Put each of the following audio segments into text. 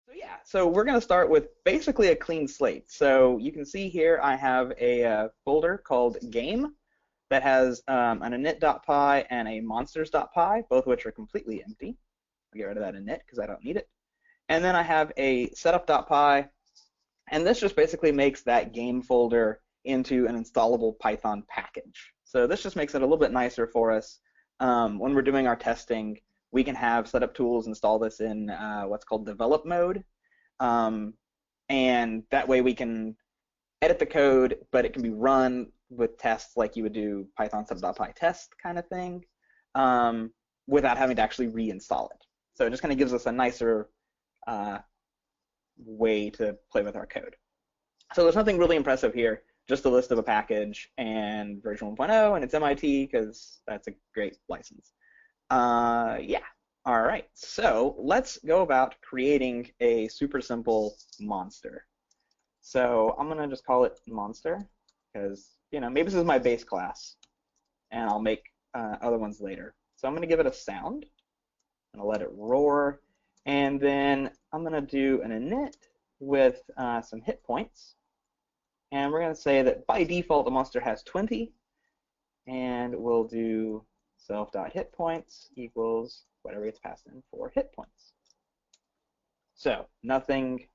So yeah, so we're going to start with basically a clean slate. So you can see here I have a folder called game that has an init.py and a monsters.py, both of which are completely empty. I'll get rid of that init because I don't need it. And then I have a setup.py, and this just basically makes that game folder into an installable Python package. So this just makes it a little bit nicer for us. When we're doing our testing, we can have setup tools install this in what's called develop mode. And that way we can edit the code, but it can be run with tests like you would do Python setup.py test kind of thing, without having to actually reinstall it. So it just kind of gives us a nicer way to play with our code. So there's nothing really impressive here, just a list of a package and version 1.0, and it's MIT because that's a great license. Yeah, all right, so let's go about creating a super simple monster. So I'm gonna just call it monster because, you know, maybe this is my base class and I'll make other ones later. So I'm gonna give it a sound, and I'll let it roar, and then I'm gonna do an init with some hit points, and we're gonna say that by default the monster has 20, and we'll do self.hitPoints equals whatever gets passed in for hit points. So nothing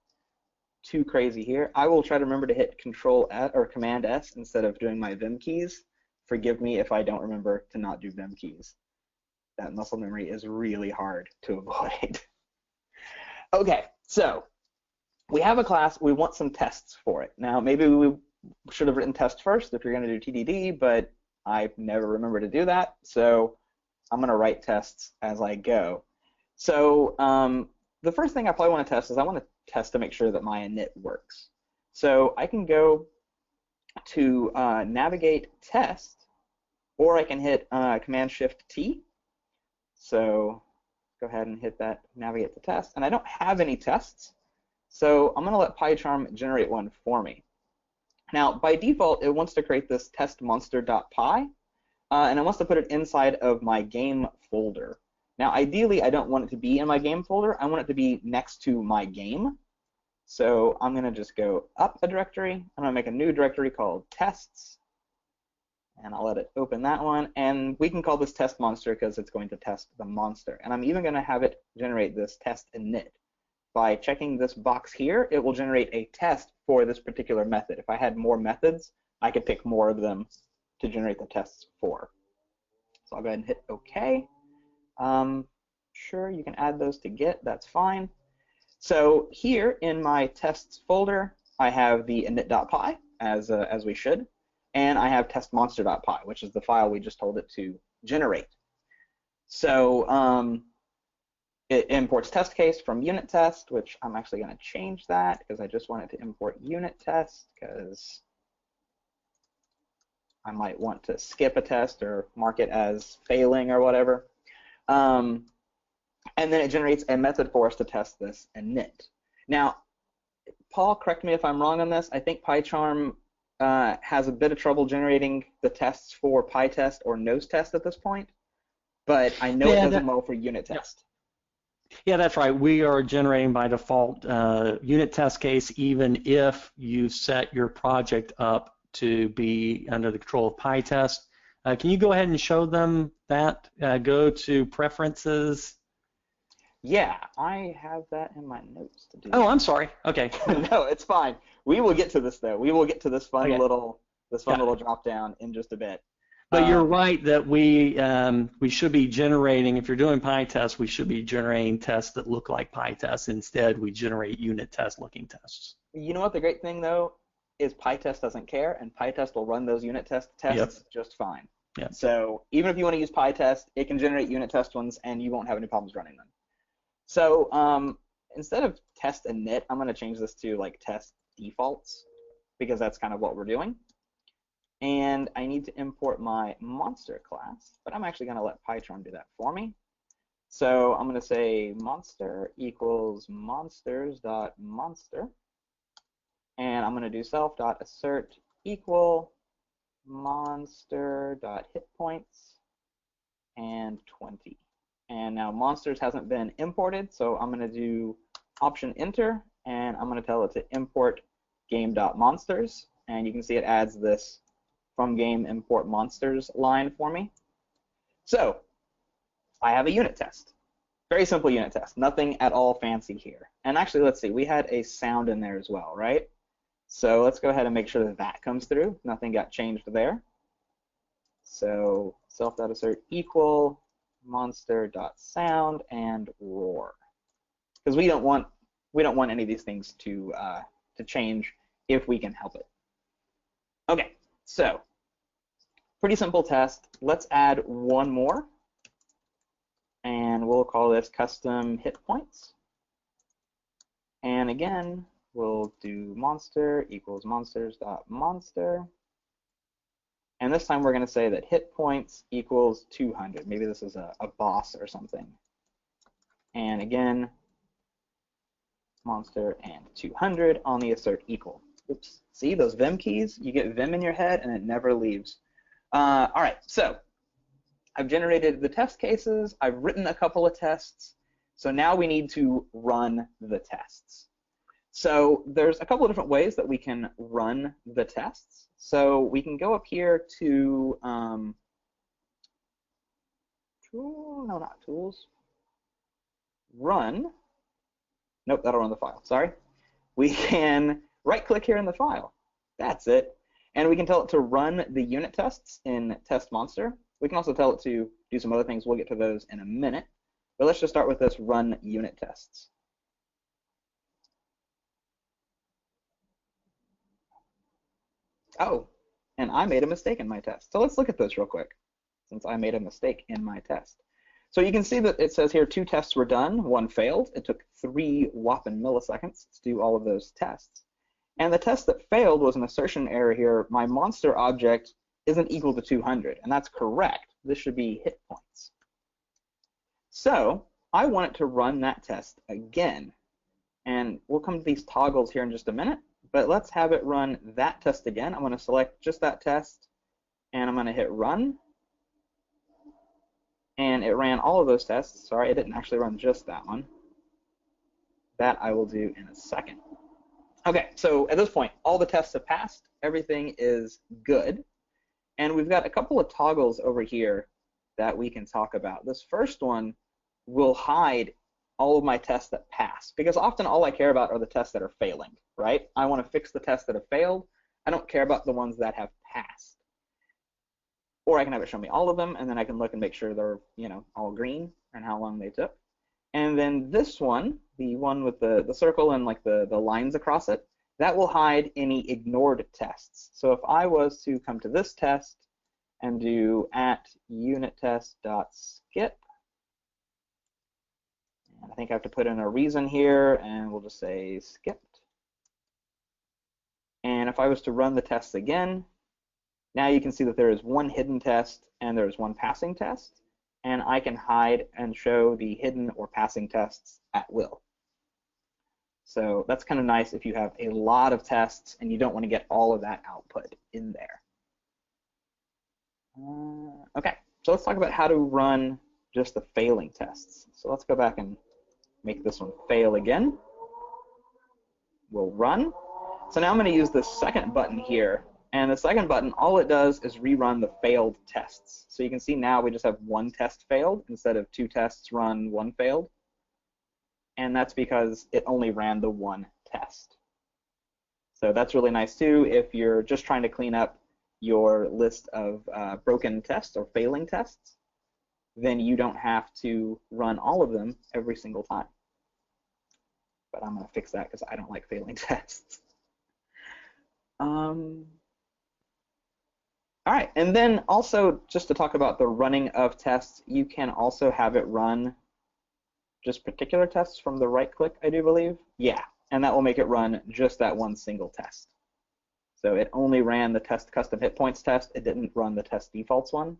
too crazy here. I will try to remember to hit Control S or Command S instead of doing my Vim keys. Forgive me if I don't remember to not do Vim keys. That muscle memory is really hard to avoid. Okay, so we have a class. We want some tests for it. Now, maybe we should have written test first if you're going to do TDD, but I never remember to do that. So I'm going to write tests as I go. So the first thing I probably want to test is I want to test to make sure that my init works. So I can go to navigate test, or I can hit Command-Shift-T. So go ahead and hit that navigate to test. And I don't have any tests, so I'm going to let PyCharm generate one for me. Now, by default, it wants to create this testmonster.py, and it wants to put it inside of my game folder. Now, ideally, I don't want it to be in my game folder. I want it to be next to my game. So I'm going to just go up a directory. I'm going to make a new directory called tests, and I'll let it open that one. And we can call this test monster because it's going to test the monster. And I'm even going to have it generate this test init. By checking this box here, it will generate a test for this particular method. If I had more methods, I could pick more of them to generate the tests for. So I'll go ahead and hit OK. Sure, you can add those to Git. That's fine. So here in my tests folder, I have the init.py, as we should, and I have testmonster.py, which is the file we just told it to generate. So it imports test case from unit test, which I'm actually going to change that because I just want it to import unit test because I might want to skip a test or mark it as failing or whatever. And then it generates a method for us to test this init. Now, Paul, correct me if I'm wrong on this. I think PyCharm has a bit of trouble generating the tests for PyTest or nose test at this point, but I know it does them well for unit test. Yeah, that's right. We are generating by default unit test case even if you set your project up to be under the control of PyTest. Can you go ahead and show them that? Go to Preferences. Yeah, I have that in my notes to do. Oh, I'm sorry. Okay. No, it's fine. We will get to this though. We will get to this fun little drop down in just a bit. But you're right that we should be generating, if you're doing PyTest, we should be generating tests that look like PyTest. Instead, we generate unit test looking tests. You know what the great thing though is PyTest doesn't care, and PyTest will run those unit tests just fine. Yep. So even if you want to use PyTest, it can generate unit test ones, and you won't have any problems running them. So instead of test init, I'm going to change this to like test defaults because that's kind of what we're doing. And I need to import my monster class, but I'm actually going to let PyCharm do that for me. So I'm going to say monster equals monsters.monster, and I'm going to do self.assert equal monster.hitpoints and 20. And now monsters hasn't been imported, so I'm going to do Option Enter, and I'm going to tell it to import game.monsters, and you can see it adds this from game import monsters line for me. So I have a unit test. Very simple unit test, nothing at all fancy here. And actually, let's see, we had a sound in there as well, right? So let's go ahead and make sure that that comes through. Nothing got changed there. So self.assert equal monster.sound and roar, because we don't want any of these things to change if we can help it. Okay, so pretty simple test. Let's add one more, and we'll call this custom hit points. And again, we'll do monster equals monsters.monster. And this time we're going to say that hit points equals 200. Maybe this is a boss or something. And again, monster and 200 on the assert equal. Oops. See those Vim keys? You get Vim in your head and it never leaves. All right, so I've generated the test cases. I've written a couple of tests. So now we need to run the tests. So there's a couple of different ways that we can run the tests. So we can go up here to, no, not tools, run. Nope, that'll run the file, sorry. We can right-click here in the file. That's it. And we can tell it to run the unit tests in test monster. We can also tell it to do some other things. We'll get to those in a minute. But let's just start with this run unit tests. Oh, and I made a mistake in my test. So let's look at this real quick, since I made a mistake in my test. So you can see that it says here 2 tests were done, 1 failed. It took 3 whopping milliseconds to do all of those tests. And the test that failed was an assertion error here. My monster object isn't equal to 200, and that's correct. This should be hit points. So I want it to run that test again. And we'll come to these toggles here in just a minute, but let's have it run that test again. I'm going to select just that test, and I'm going to hit run. And it ran all of those tests. Sorry, it didn't actually run just that one. That I will do in a second. Okay, so at this point, all the tests have passed. Everything is good. And we've got a couple of toggles over here that we can talk about. This first one will hide all of my tests that pass, because often all I care about are the tests that are failing, right? I want to fix the tests that have failed. I don't care about the ones that have passed. Or I can have it show me all of them, and then I can look and make sure they're, all green and how long they took. And then this one, the one with the circle and like the lines across it, that will hide any ignored tests. So if I was to come to this test and do @unittest.skip, and I think I have to put in a reason here, and we'll just say skipped. And if I was to run the tests again, now you can see that there is 1 hidden test and there's 1 passing test, and I can hide and show the hidden or passing tests at will. So that's kind of nice if you have a lot of tests and you don't want to get all of that output in there. Okay, so let's talk about how to run just the failing tests. So let's go back and make this one fail again. We'll run. So now I'm going to use the second button here. And the second button, all it does is rerun the failed tests. So you can see now we just have 1 test failed instead of 2 tests run, 1 failed. And that's because it only ran the 1 test. So that's really nice too if you're just trying to clean up your list of broken tests or failing tests. Then you don't have to run all of them every single time. But I'm going to fix that because I don't like failing tests. All right, and then also just to talk about the running of tests, you can also have it run just particular tests from the right click, I do believe. Yeah, and that will make it run just that 1 single test. So it only ran the test custom hit points test. It didn't run the test defaults one.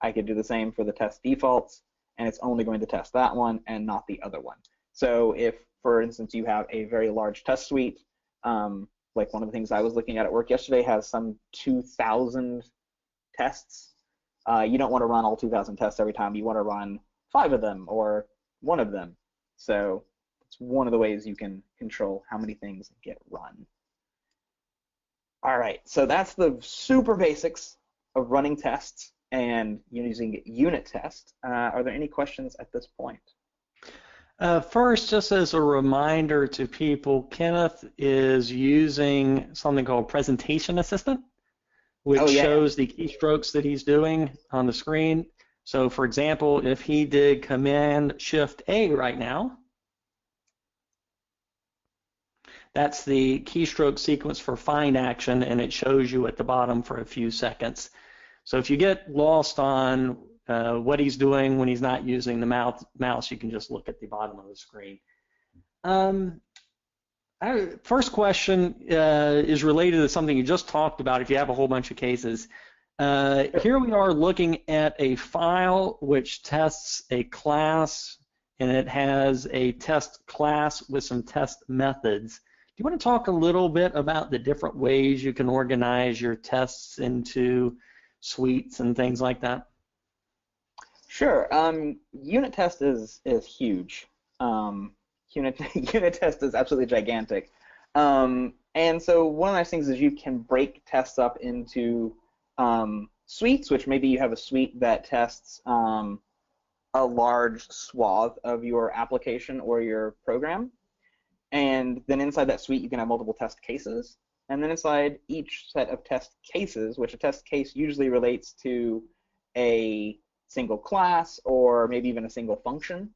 I could do the same for the test defaults, and it's only going to test that one and not the other one. So if, for instance, you have a very large test suite, like one of the things I was looking at work yesterday has some 2,000 tests. You don't want to run all 2,000 tests every time. You want to run 5 of them or 1 of them. So It's one of the ways you can control how many things get run. All right, so that's the super basics of running tests and using unit tests. Are there any questions at this point? First, just as a reminder to people, Kenneth is using something called Presentation Assistant, which shows the keystrokes that he's doing on the screen. So, for example, if he did Command-Shift-A right now, that's the keystroke sequence for find action, and it shows you at the bottom for a few seconds. So if you get lost on what he's doing when he's not using the mouse, you can just look at the bottom of the screen. First question is related to something you just talked about if you have a whole bunch of cases. Here we are looking at a file which tests a class, and it has a test class with some test methods. Do you want to talk a little bit about the different ways you can organize your tests into suites and things like that? Sure. Unit test is huge. Unit test is absolutely gigantic. And so one of the nice things is you can break tests up into suites, which maybe you have a suite that tests a large swath of your application or your program. And then inside that suite, you can have multiple test cases. And then inside each set of test cases, which a test case usually relates to a single class or maybe even a single function.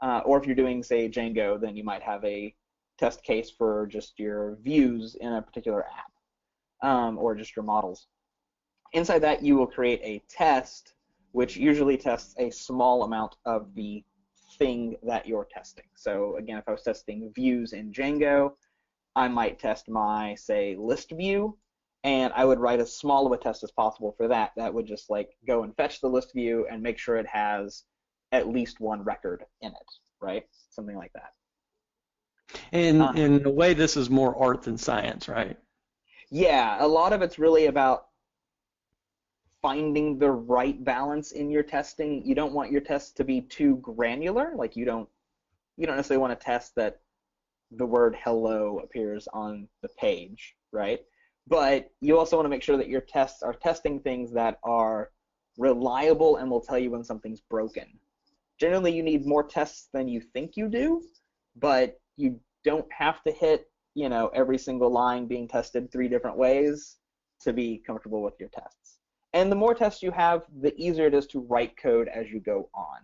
Or if you're doing, say, Django, then you might have a test case for just your views in a particular app or just your models. Inside that, you will create a test, which usually tests a small amount of the thing that you're testing. So again, if I was testing views in Django, I might test my, say, list view, and I would write as small of a test as possible for that. That would just like go and fetch the list view and make sure it has at least one record in it, right? Something like that. And in a way, this is more art than science, right? Yeah, a lot of it's really about finding the right balance in your testing. You don't want your tests to be too granular. Like you don't necessarily want to test that the word hello appears on the page, right? But you also want to make sure that your tests are testing things that are reliable and will tell you when something's broken. Generally, you need more tests than you think you do, but you don't have to hit, every single line being tested 3 different ways to be comfortable with your tests. And the more tests you have, the easier it is to write code as you go on,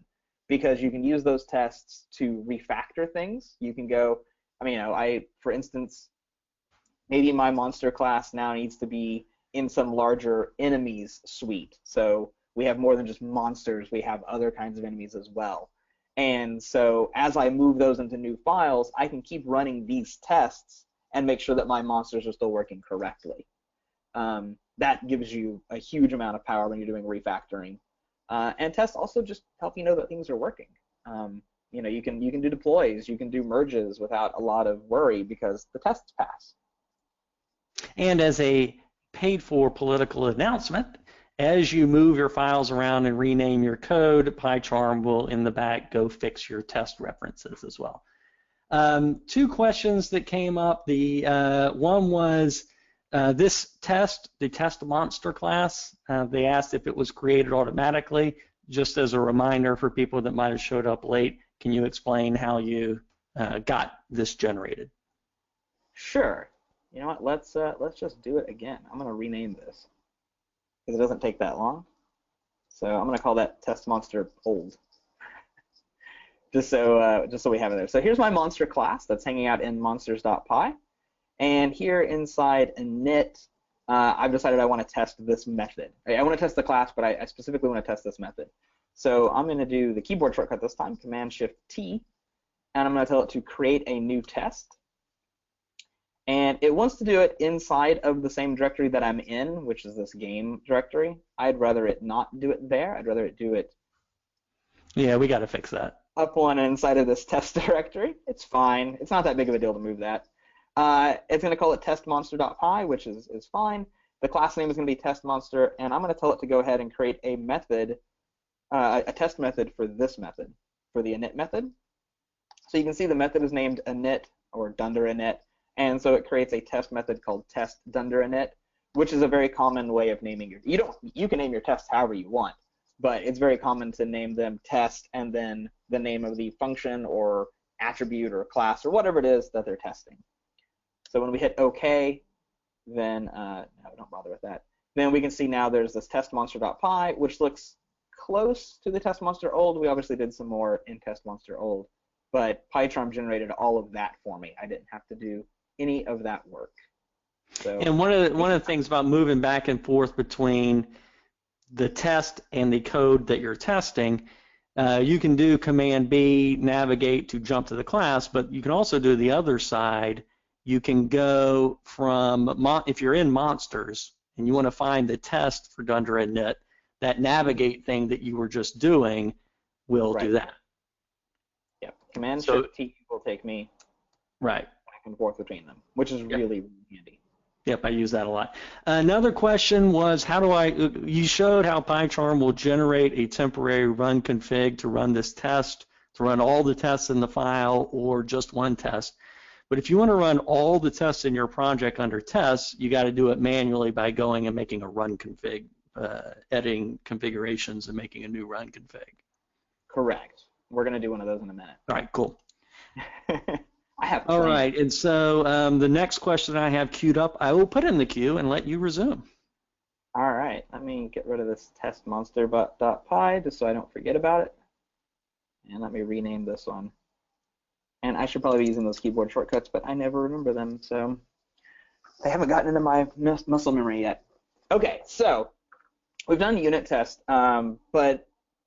because you can use those tests to refactor things. You can go, for instance, maybe my monster class now needs to be in some larger enemies suite. So we have more than just monsters, we have other kinds of enemies as well. And so as I move those into new files, I can keep running these tests and make sure that my monsters are still working correctly. That gives you a huge amount of power when you're doing refactoring. And tests also just help you know that things are working. You can do deploys, you can do merges without a lot of worry because the tests pass. And as a paid-for political announcement, as you move your files around and rename your code, PyCharm will, in the back, go fix your test references as well. 2 questions that came up. The one was this test, the test monster class. They asked if it was created automatically. Just as a reminder for people that might have showed up late, can you explain how you got this generated? Sure. You know what? Let's just do it again. I'm going to rename this because it doesn't take that long. So I'm going to call that test monster old, just so we have it there. So here's my monster class that's hanging out in monsters.py, and here inside init, I've decided I want to test this method. I want to test the class, but I specifically want to test this method. So I'm going to do the keyboard shortcut this time, Command-Shift-T, and I'm going to tell it to create a new test. And it wants to do it inside of the same directory that I'm in, which is this game directory. I'd rather it not do it there. I'd rather it do it. Yeah, we got to fix that. Up one inside of this test directory. It's fine. It's not that big of a deal to move that. It's going to call it testmonster.py, which is fine. The class name is going to be testmonster, and I'm going to tell it to go ahead and create a method, a test method for this method, for the init method. So you can see the method is named init or dunder init, and so it creates a test method called test dunder init, which is a very common way of naming your. You can name your tests however you want, but it's very common to name them test and then the name of the function or attribute or class or whatever it is that they're testing. So when we hit OK, then no, don't bother with that. Then we can see now there's this testmonster.py, which looks close to the testmonster old. We obviously did some more in testmonster old, but PyCharm generated all of that for me. I didn't have to do any of that work. So, and one of the things about moving back and forth between the test and the code that you're testing, you can do Command B, navigate to jump to the class, but you can also do the other side. You can go from, if you're in monsters and you want to find the test for dunder init, that navigate thing that you were just doing will do that. Yep. Command Shift T will take me back and forth between them, which is really handy. Yep, I use that a lot. Another question was, you showed how PyCharm will generate a temporary run config to run this test, to run all the tests in the file or just one test. But if you want to run all the tests in your project under tests, you got to do it manually by going and making a run config, editing configurations and making a new run config. Correct. We're going to do one of those in a minute. All right, cool. I have all right, and so the next question I have queued up, I will put in the queue and let you resume. All right, let me get rid of this testmonster.py just so I don't forget about it. And let me rename this one. And I should probably be using those keyboard shortcuts, but I never remember them, so they haven't gotten into my muscle memory yet. Okay, so we've done unit test, but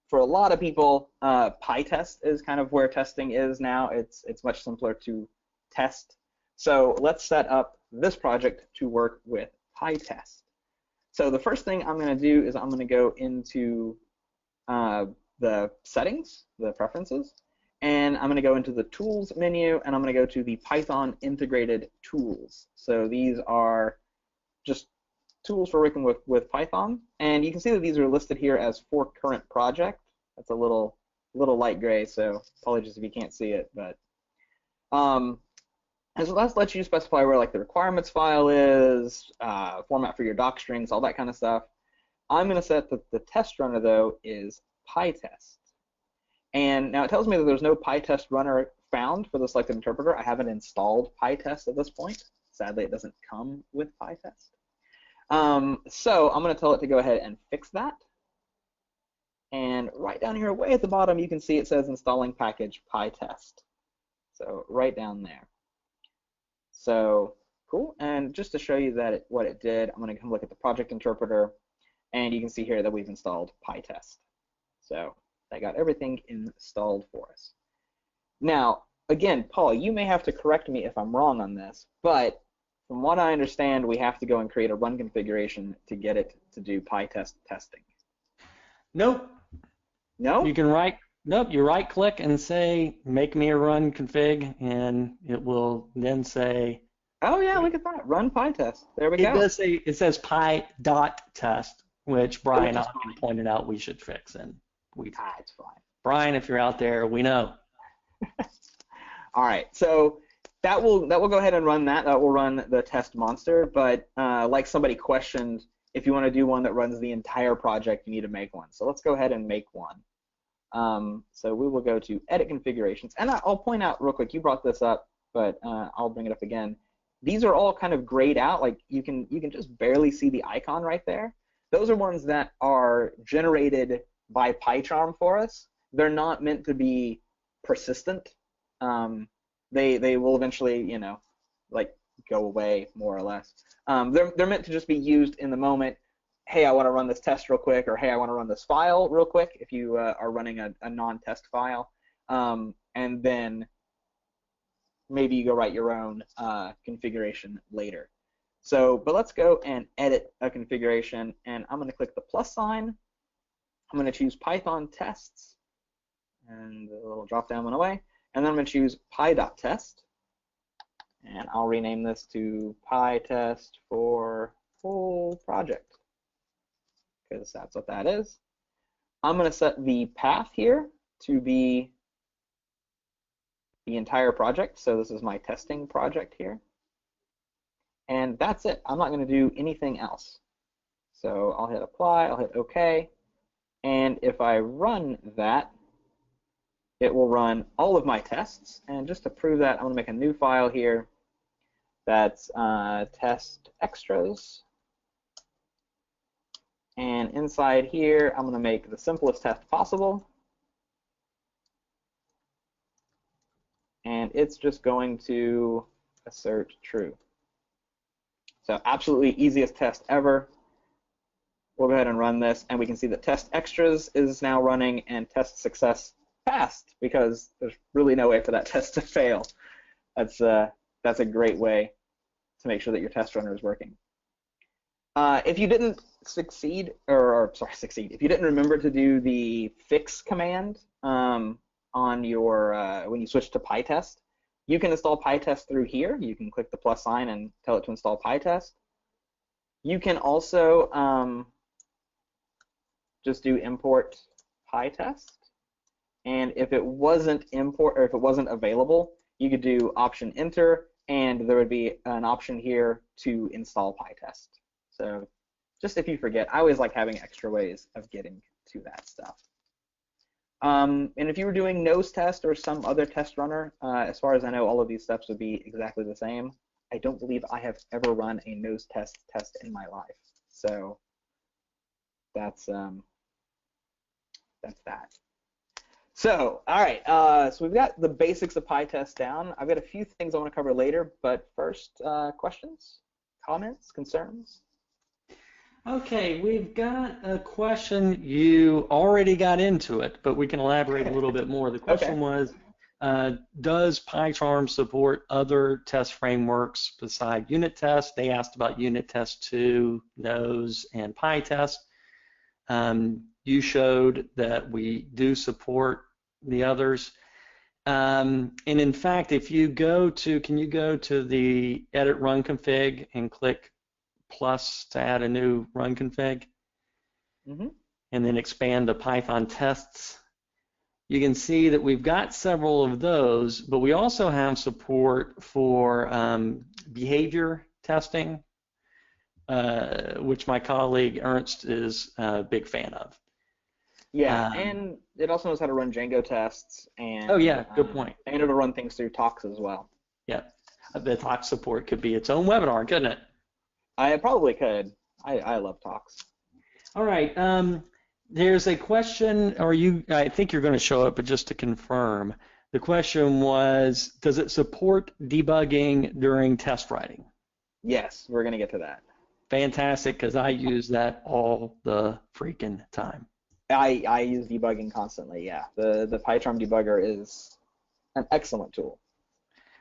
for a lot of people, PyTest is kind of where testing is now. It's much simpler to test. So let's set up this project to work with PyTest. So the first thing I'm going to do is I'm going to go into the settings, the preferences, and I'm going to go into the tools menu, and I'm going to go to the Python integrated tools. So these are just tools for working with Python, and you can see that these are listed here as for current project. That's a little light gray, so apologies if you can't see it, but and so that lets you specify where like the requirements file is, format for your doc strings, all that kind of stuff. I'm going to set that the test runner though is PyTest, and now it tells me that there's no PyTest runner found for the selected interpreter. I haven't installed PyTest at this point. Sadly, it doesn't come with PyTest. So I'm going to tell it to go ahead and fix that. And right down here, way at the bottom, you can see it says installing package PyTest. So right down there. So cool. And just to show you that what it did, I'm going to come look at the project interpreter, and you can see here that we've installed PyTest. So that got everything installed for us. Now, again, Paul, you may have to correct me if I'm wrong on this, but from what I understand, we have to go and create a run configuration to get it to do PyTest testing. Nope. No? You can you right click and say make me a run config, and it will then say, oh yeah, look at that, run PyTest. There we go. It does say, it says py.test, which Brian pointed out we should fix, and it's fine. Brian, if you're out there, we know. All right, so that will go ahead and run that. That will run the test monster, but like somebody questioned, if you want to do one that runs the entire project, you need to make one. So let's go ahead and make one. So we will go to Edit Configurations, and I'll point out real quick, you brought this up, but I'll bring it up again. These are all kind of grayed out, like you can just barely see the icon right there. Those are ones that are generated by PyCharm for us. They're not meant to be persistent. They will eventually, like go away more or less. They're meant to just be used in the moment. Hey, I want to run this test real quick, or hey, I want to run this file real quick if you are running a non-test file, and then maybe you go write your own configuration later. So, but let's go and edit a configuration, and I'm going to click the plus sign. I'm going to choose Python tests, and the little drop-down went away, and then I'm going to choose py.test, and I'll rename this to PyTest for full project, because that's what that is. I'm going to set the path here to be the entire project. So this is my testing project here. And that's it. I'm not going to do anything else. So I'll hit apply, I'll hit OK. And if I run that, it will run all of my tests. And just to prove that, I'm going to make a new file here that's test extras. And inside here, I'm going to make the simplest test possible. And it's just going to assert true. So absolutely easiest test ever. We'll go ahead and run this, and we can see that test extras is now running and test success passed, because there's really no way for that test to fail. That's a great way to make sure that your test runner is working. If you didn't succeed, if you didn't remember to do the fix command on your when you switch to PyTest, you can install PyTest through here. You can click the plus sign and tell it to install PyTest. You can also just do import PyTest, and if it wasn't available, you could do option enter, and there would be an option here to install PyTest. So just if you forget, I always like having extra ways of getting to that stuff. And if you were doing nose test or some other test runner, as far as I know, all of these steps would be exactly the same. I don't believe I have ever run a nose test in my life. So that's that. So, all right, so we've got the basics of PyTest down. I've got a few things I want to cover later, but first, questions, comments, concerns? Okay, we've got a question. You already got into it, but we can elaborate a little bit more. The question was, does PyCharm support other test frameworks beside unit test? They asked about unit test 2, nose, and PyTest. You showed that we do support the others. And in fact, if you go to, can you go to the edit run config and click plus to add a new run config? Mm-hmm. And then expand to Python tests. You can see that we've got several of those, but we also have support for behavior testing, which my colleague Ernst is a big fan of. Yeah, and it also knows how to run Django tests, and oh yeah, good point. And it'll run things through Tox as well. Yeah, the Tox support could be its own webinar, couldn't it? I probably could. I love Tox. All right. There's a question, or I think you're going to show it, but just to confirm, the question was, does it support debugging during test writing? Yes, we're going to get to that. Fantastic, because I use that all the freaking time. I use debugging constantly, yeah. The PyCharm debugger is an excellent tool.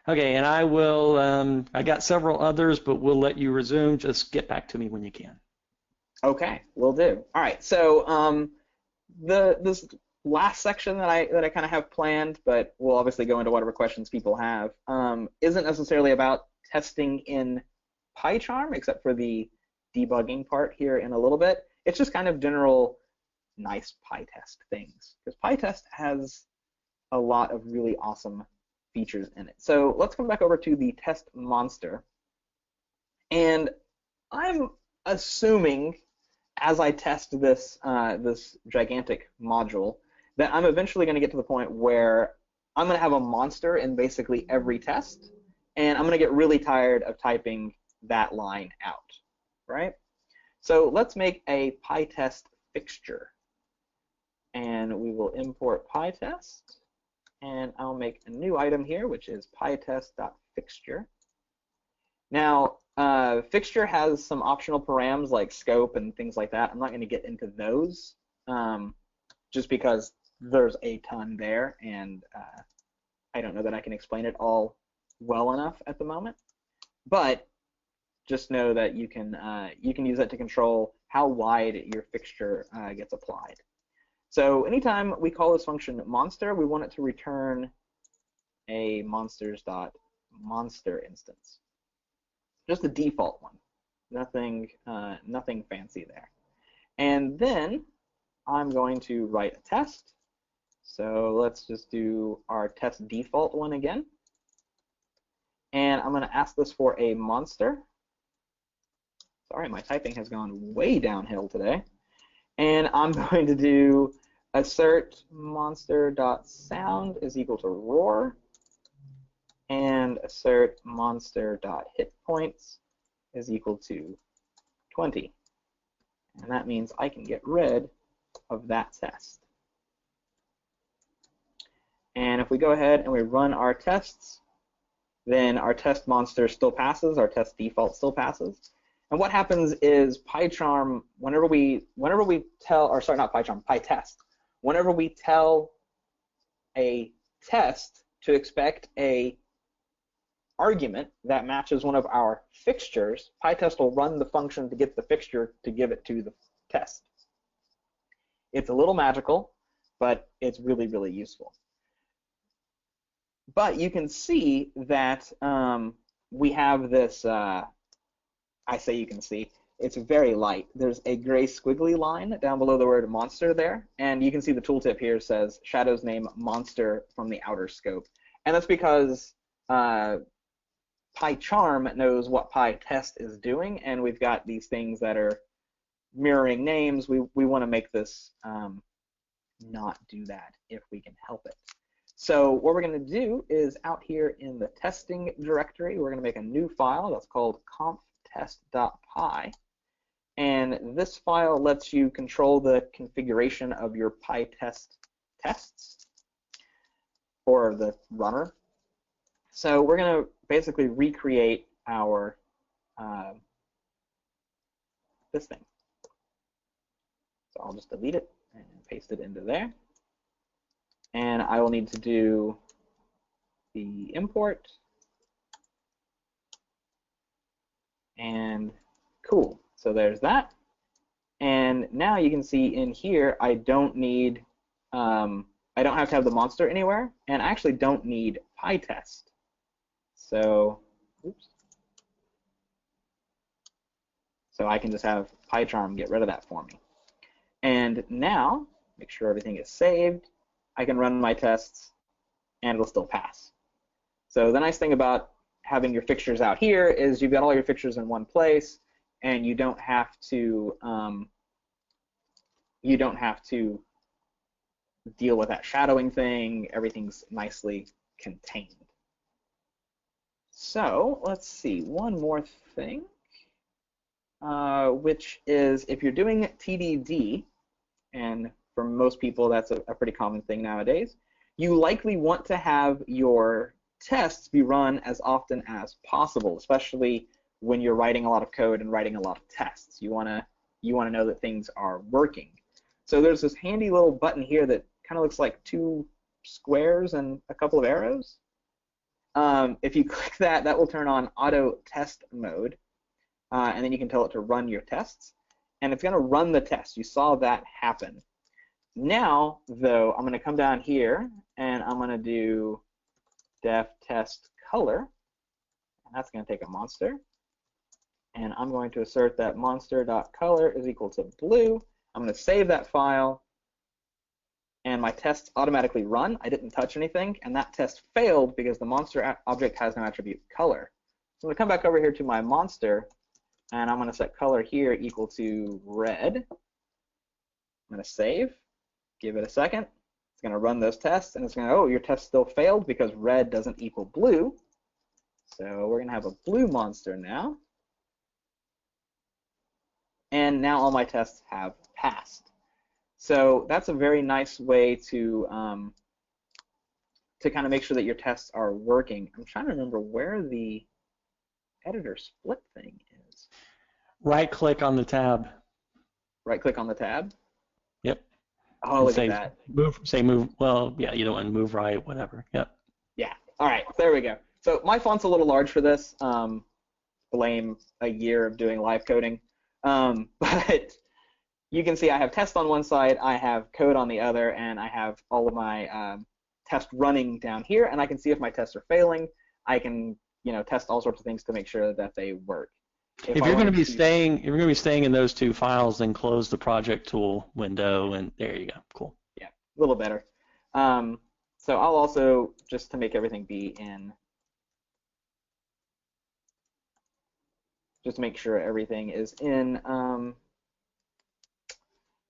Okay, and I will, I got several others, but we'll let you resume. Just get back to me when you can. Okay, will do. All right, so this last section that I kind of have planned, but we'll obviously go into whatever questions people have, isn't necessarily about testing in PyCharm, except for the debugging part here in a little bit. It's just kind of general nice PyTest things, because PyTest has a lot of really awesome features in it. So let's come back over to the test monster, and I'm assuming as I test this this gigantic module that I'm eventually going to get to the point where I'm going to have a monster in basically every test, and I'm going to get really tired of typing that line out, right? So let's make a PyTest fixture, and we will import PyTest, and I'll make a new item here, which is PyTest.Fixture. Now, fixture has some optional params like scope and things like that. I'm not going to get into those just because there's a ton there, and I don't know that I can explain it all well enough at the moment. But just know that you can use that to control how wide your fixture gets applied. So anytime we call this function monster, we want it to return a monsters.monster instance. Just the default one. Nothing fancy there. And then I'm going to write a test, So let's just do our test default one again. And I'm going to ask this for a monster. Sorry, my typing has gone way downhill today. And I'm going to do assert monster.sound is equal to roar, and assert monster.hitpoints is equal to 20. And that means I can get rid of that test. And if we go ahead and we run our tests, then our test monster still passes, our test default still passes. And what happens is PyCharm, whenever we tell, or sorry, not PyCharm, PyTest, whenever we tell a test to expect a argument that matches one of our fixtures, PyTest will run the function to get the fixture to give it to the test. It's a little magical, but it's really, really useful. But you can see that we have this, I say you can see, it's very light. There's a gray squiggly line down below the word monster there, and you can see the tooltip here says shadows name monster from the outer scope. And that's because PyCharm knows what PyTest is doing, and we've got these things that are mirroring names. We want to make this not do that if we can help it. So what we're going to do is out here in the testing directory, we're going to make a new file that's called conftest.py. And this file lets you control the configuration of your PyTest tests, or the runner. So we're going to basically recreate our this thing. So I'll just delete it and paste it into there. And I will need to do the import. And cool. So there's that. And now you can see in here, I don't need, I don't have to have the monster anywhere, and I actually don't need PyTest. So, oops. So I can just have PyCharm get rid of that for me. And now, make sure everything is saved. I can run my tests, and it'll still pass. So the nice thing about having your fixtures out here is you've got all your fixtures in one place, and you don't have to deal with that shadowing thing. Everything's nicely contained. So let's see, one more thing, which is if you're doing TDD, and for most people that's a pretty common thing nowadays, you likely want to have your tests be run as often as possible, especially when you're writing a lot of code and writing a lot of tests. You want to know that things are working. So there's this handy little button here that kind of looks like two squares and a couple of arrows. If you click that, that will turn on auto test mode, and then you can tell it to run your tests, and it's going to run the test. You saw that happen. Now, though, I'm going to come down here and I'm going to do def test color, and that's going to take a monster, and I'm going to assert that monster.color is equal to blue. I'm going to save that file, and my tests automatically run. I didn't touch anything, and that test failed because the monster object has no attribute color. So I'm going to come back over here to my monster, and I'm going to set color here equal to red. I'm going to save, give it a second. It's going to run those tests, and it's going to, oh, your test still failed because red doesn't equal blue. So we're going to have a blue monster now. And now all my tests have passed. So that's a very nice way to kind of make sure that your tests are working. I'm trying to remember where the editor split thing is. Right-click on the tab. Right-click on the tab? Yep. Oh, look at that. Move, well, yeah, you don't want to move right, whatever. Yep. Yeah. All right, there we go. So my font's a little large for this. Blame a year of doing live coding. But you can see I have test on one side, I have code on the other, and I have all of my test running down here, and I can see if my tests are failing. I can, test all sorts of things to make sure that they work. If you're going to be staying in those two files, then close the project tool window, and there you go. Cool. Yeah, a little better. So I'll also, just to make everything be in, just to make sure everything is in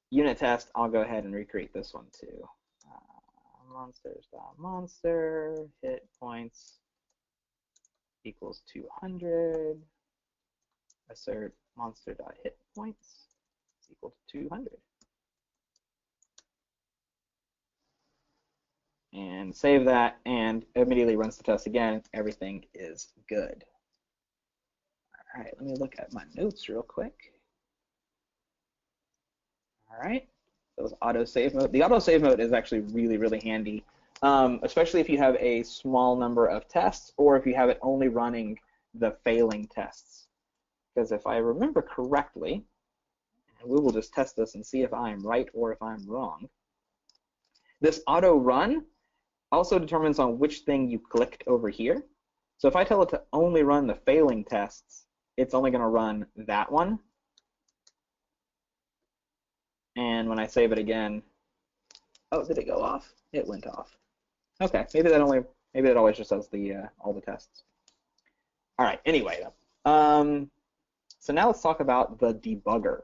unit test, I'll go ahead and recreate this one too. Monsters.monster, hit points equals 200. Assert monster.hit points is equal to 200. And save that, and immediately runs the test again. Everything is good. All right, let me look at my notes real quick. All right, those autosave mode. The autosave mode is actually really, really handy, especially if you have a small number of tests or if you have it only running the failing tests. Because if I remember correctly, and we will just test this and see if I'm right or if I'm wrong, this auto run also determines on which thing you clicked over here. So if I tell it to only run the failing tests, it's only going to run that one. And when I save it again, oh, did it go off? It went off. Okay, maybe that always just does the all the tests. All right. Anyway, so now let's talk about the debugger.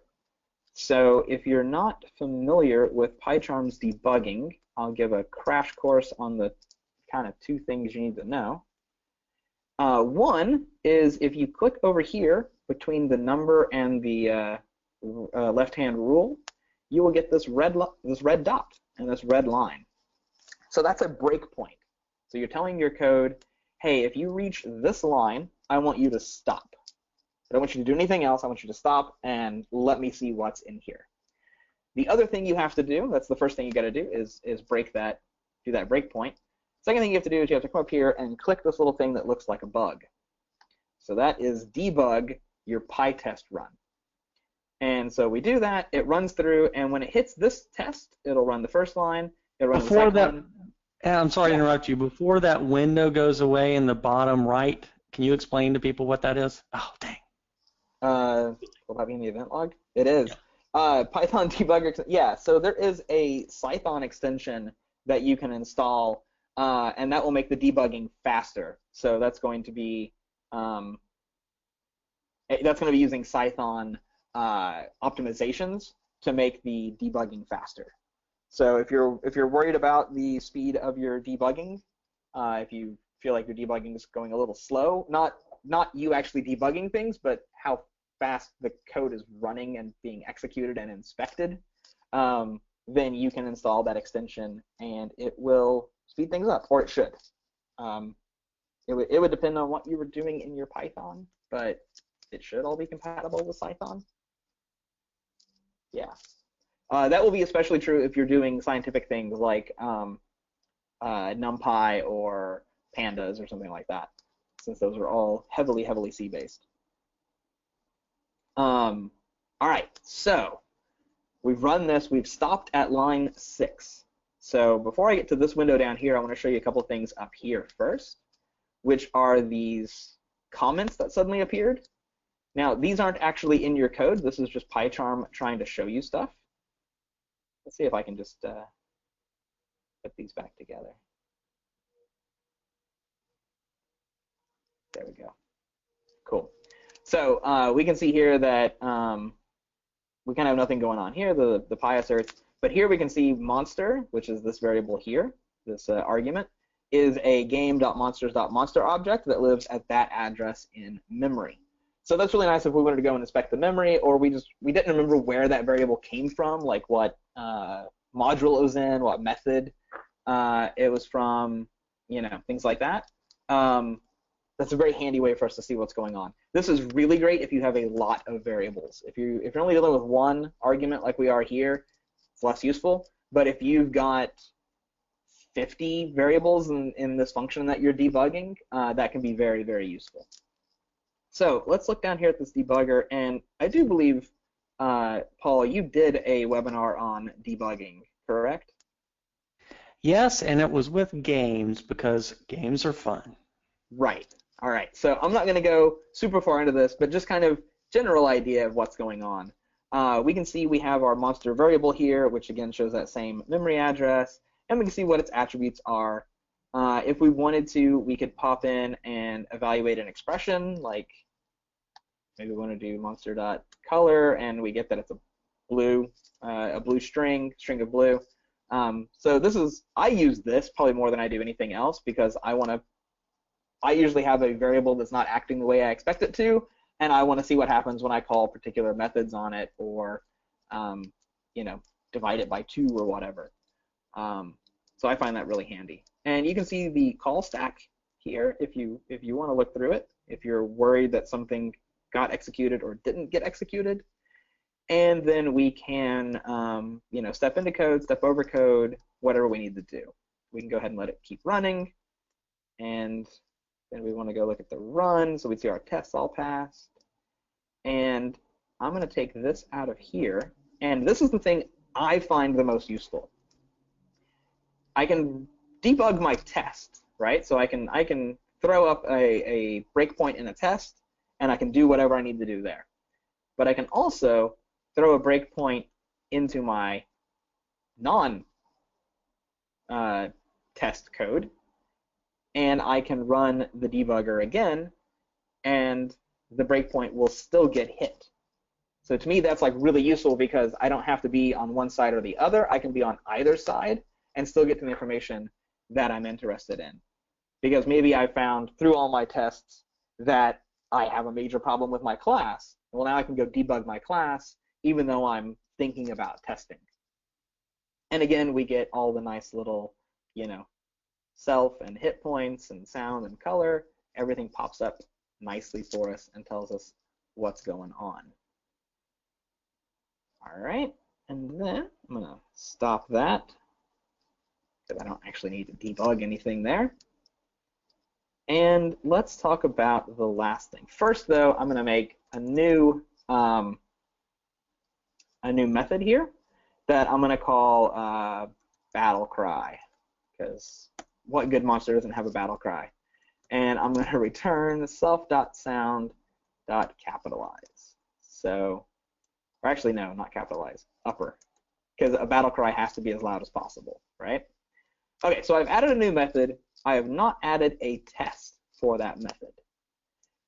So if you're not familiar with PyCharm's debugging, I'll give a crash course on the kind of two things you need to know. One is if you click over here between the number and the left-hand rule, you will get this red dot and this red line. So that's a breakpoint. So you're telling your code, hey, if you reach this line, I want you to stop. I don't want you to do anything else. I want you to stop and let me see what's in here. The other thing you have to do, that's the first thing you got to do, is do that breakpoint. Second thing you have to do is you have to come up here and click this little thing that looks like a bug. So that is debug your PyTest run. And so we do that, it runs through, and when it hits this test, it'll run the first line, it'll run the second one. I'm sorry to interrupt you. Before that window goes away in the bottom right, can you explain to people what that is? Oh, dang. Will that be in the event log? It is. Yeah. Python debugger, yeah, so there is a Python extension that you can install, and that will make the debugging faster. So that's going to be using Python optimizations to make the debugging faster. So if you're worried about the speed of your debugging, if you feel like your debugging is going a little slow, not you actually debugging things, but how fast the code is running and being executed and inspected, then you can install that extension and it will speed things up, or it should. It would depend on what you were doing in your Python, but it should all be compatible with Python. Yeah. That will be especially true if you're doing scientific things like NumPy or Pandas or something like that, since those are all heavily C-based. All right, so we've run this. We've stopped at line 6. So before I get to this window down here, I want to show you a couple things up here first, which are these comments that suddenly appeared. Now, these aren't actually in your code. This is just PyCharm trying to show you stuff. Let's see if I can just put these back together. There we go. Cool. So we can see here that we kind of have nothing going on here, the py asserts. But here we can see monster, which is this variable here, this argument, is a game.monsters.monster object that lives at that address in memory. So that's really nice if we wanted to go and inspect the memory, or we didn't remember where that variable came from, like what module it was in, what method it was from, things like that. That's a very handy way for us to see what's going on. This is really great if you have a lot of variables. If you're only dealing with one argument like we are here, it's less useful. But if you've got 50 variables in this function that you're debugging, that can be very, very useful. So let's look down here at this debugger, and I do believe, Paul, you did a webinar on debugging, correct? Yes, and it was with games because games are fun. Right. All right. So I'm not going to go super far into this, but just kind of general idea of what's going on. We can see we have our monster variable here, which again shows that same memory address, and we can see what its attributes are. If we wanted to, we could pop in and evaluate an expression, like maybe we want to do monster.color, and we get that it's a blue string of blue. So this is, I use this probably more than I do anything else because I usually have a variable that's not acting the way I expect it to, and I want to see what happens when I call particular methods on it, or you know, divide it by 2 or whatever. So I find that really handy. And you can see the call stack here if you want to look through it, if you're worried that something got executed or didn't get executed. And then we can you know, step into code, step over code, whatever we need to do. We can go ahead and let it keep running, and then we want to go look at the run, so we see our tests all passed. And I'm going to take this out of here, and this is the thing I find the most useful. I can debug my test, right? So I can throw up a breakpoint in a test, and I can do whatever I need to do there. But I can also throw a breakpoint into my non-test code, and I can run the debugger again, and the breakpoint will still get hit. So to me, that's like really useful because I don't have to be on one side or the other. I can be on either side and still get to the information that I'm interested in. Because maybe I found through all my tests that I have a major problem with my class. Well, now I can go debug my class even though I'm thinking about testing. And again, we get all the nice little, you know, self and hit points and sound and color. Everything pops up nicely for us and tells us what's going on. All right, and then I'm going to stop that because I don't actually need to debug anything there. And let's talk about the last thing. First, though, I'm going to make a new method here that I'm going to call battle cry, because what good monster doesn't have a battle cry? And I'm going to return self.sound.capitalize. So, or actually, no, not capitalize, upper, because a battle cry has to be as loud as possible, right? Okay, so I've added a new method. I have not added a test for that method.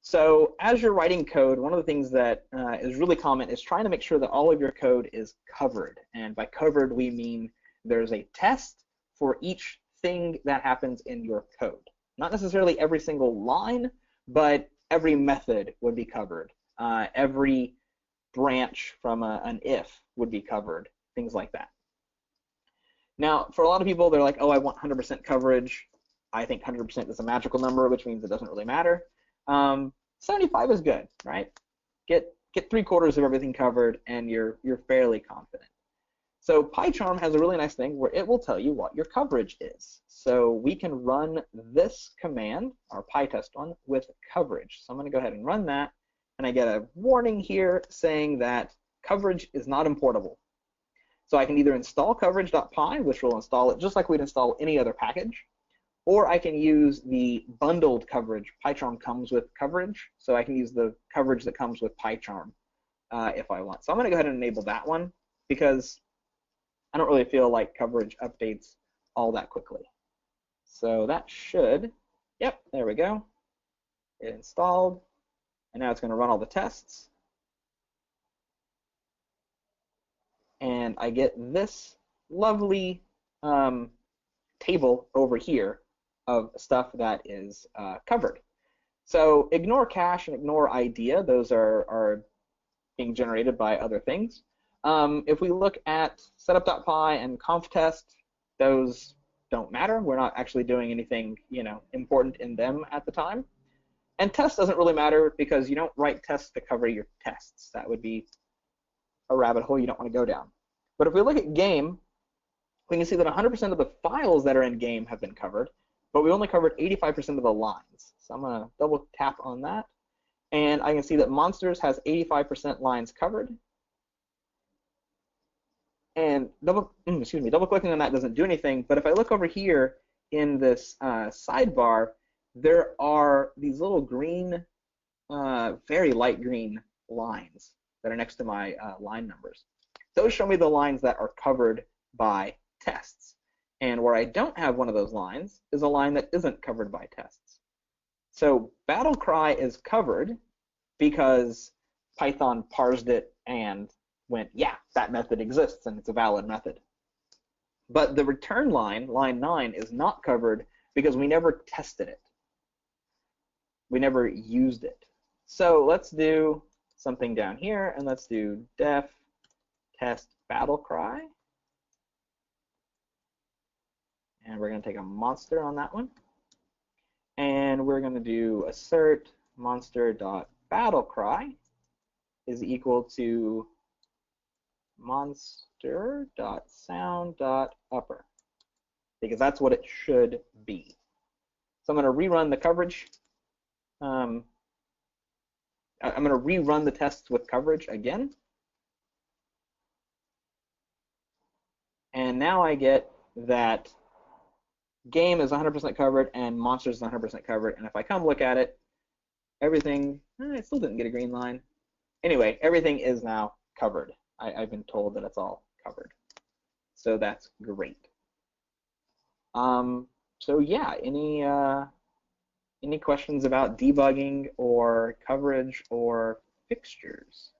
So as you're writing code, one of the things that is really common is trying to make sure that all of your code is covered. And by covered, we mean there's a test for each thing that happens in your code. Not necessarily every single line, but every method would be covered. Every branch from an if would be covered, things like that. Now, for a lot of people, they're like, oh, I want 100% coverage. I think 100% is a magical number, which means it doesn't really matter. 75 is good, right? Get 3/4 of everything covered, and you're fairly confident. So PyCharm has a really nice thing where it will tell you what your coverage is. So we can run this command, our PyTest one, with coverage. So I'm going to go ahead and run that, and I get a warning here saying that coverage is not importable. So I can either install coverage.py, which will install it just like we'd install any other package, or I can use the bundled coverage. PyCharm comes with coverage, so I can use the coverage that comes with PyCharm if I want. So I'm going to go ahead and enable that one because I don't really feel like coverage updates all that quickly. So that should, yep, there we go. It installed, and now it's going to run all the tests. And I get this lovely table over here of stuff that is covered. So ignore cache and ignore idea. Those are being generated by other things. If we look at setup.py and conftest, those don't matter. We're not actually doing anything, you know, important in them at the time. And test doesn't really matter because you don't write tests to cover your tests. That would be a rabbit hole you don't want to go down. But if we look at game, we can see that 100% of the files that are in game have been covered, but we only covered 85% of the lines. So I'm going to double tap on that, and I can see that monsters has 85% lines covered. And double clicking on that doesn't do anything, but if I look over here in this sidebar, there are these little green, very light green lines that are next to my line numbers. Those show me the lines that are covered by tests. And where I don't have one of those lines is a line that isn't covered by tests. So battle cry is covered because Python parsed it and went, yeah, that method exists and it's a valid method. But the return line, line 9, is not covered because we never tested it. We never used it. So let's do something down here, and let's do def test battle cry. And we're going to take a monster on that one. And we're going to do assert monster.battlecry is equal to monster.sound.upper, because that's what it should be. So I'm going to rerun the coverage. I'm going to rerun the tests with coverage again. And now I get that game is 100% covered and monsters is 100% covered. And if I come look at it, everything, it still didn't get a green line. Anyway, everything is now covered. I've been told that it's all covered. So that's great. So yeah, any questions about debugging or coverage or fixtures?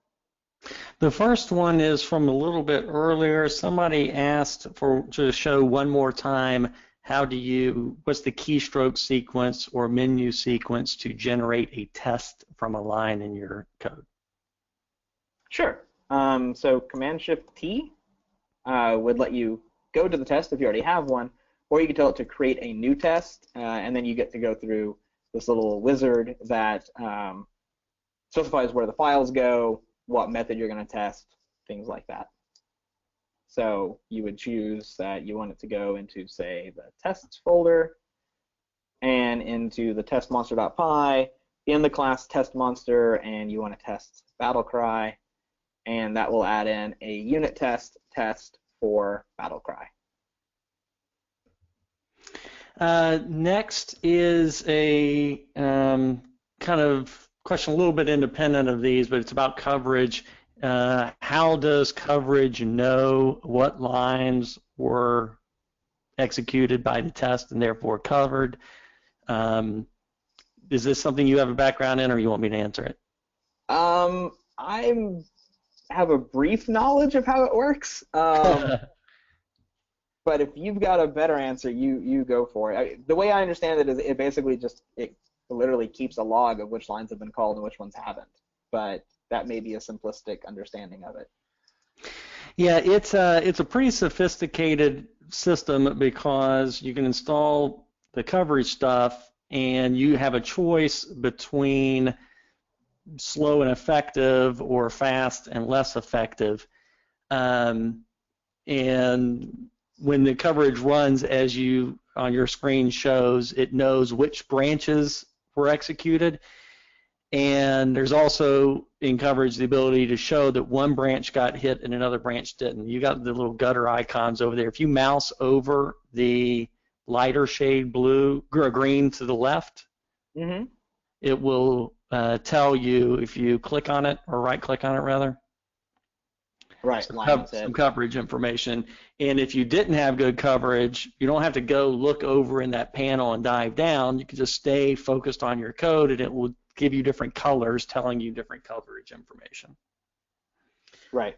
The first one is from a little bit earlier. Somebody asked to show one more time what's the keystroke sequence or menu sequence to generate a test from a line in your code? Sure. So Command-Shift-T would let you go to the test if you already have one, or you can tell it to create a new test, and then you get to go through this little wizard that specifies where the files go, what method you're going to test, things like that. So you would choose that you want it to go into, say, the tests folder and into the testmonster.py, in the class testmonster, and you want to test battlecry, and that will add in a unit test for battlecry. Next is a kind of question a little bit independent of these, but it's about coverage. How does coverage know what lines were executed by the test and therefore covered? Is this something you have a background in, or you want me to answer it? I have a brief knowledge of how it works. But if you've got a better answer, you go for it. The way I understand it is it basically it literally keeps a log of which lines have been called and which ones haven't. But that may be a simplistic understanding of it. Yeah, it's a pretty sophisticated system because you can install the coverage stuff and you have a choice between slow and effective or fast and less effective. And when the coverage runs, as you on your screen shows, it knows which branches were executed. And there's also in coverage the ability to show that one branch got hit and another branch didn't. You got the little gutter icons over there. If you mouse over the lighter shade blue or green to the left, it will tell you if you click on it, or right click on it rather. Right, some coverage information. And if you didn't have good coverage, you don't have to go look over in that panel and dive down. You can just stay focused on your code, and it will give you different colors telling you different coverage information. Right.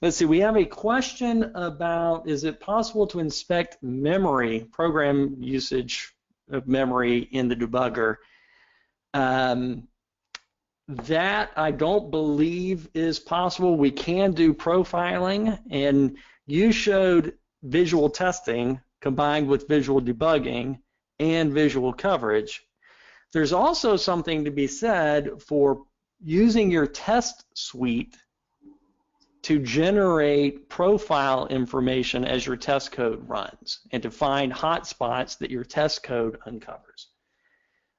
Let's see, we have a question about, is it possible to inspect memory, program usage of memory in the debugger? That I don't believe is possible. We can do profiling, and you showed visual testing combined with visual debugging and visual coverage. There's also something to be said for using your test suite to generate profile information as your test code runs and to find hotspots that your test code uncovers.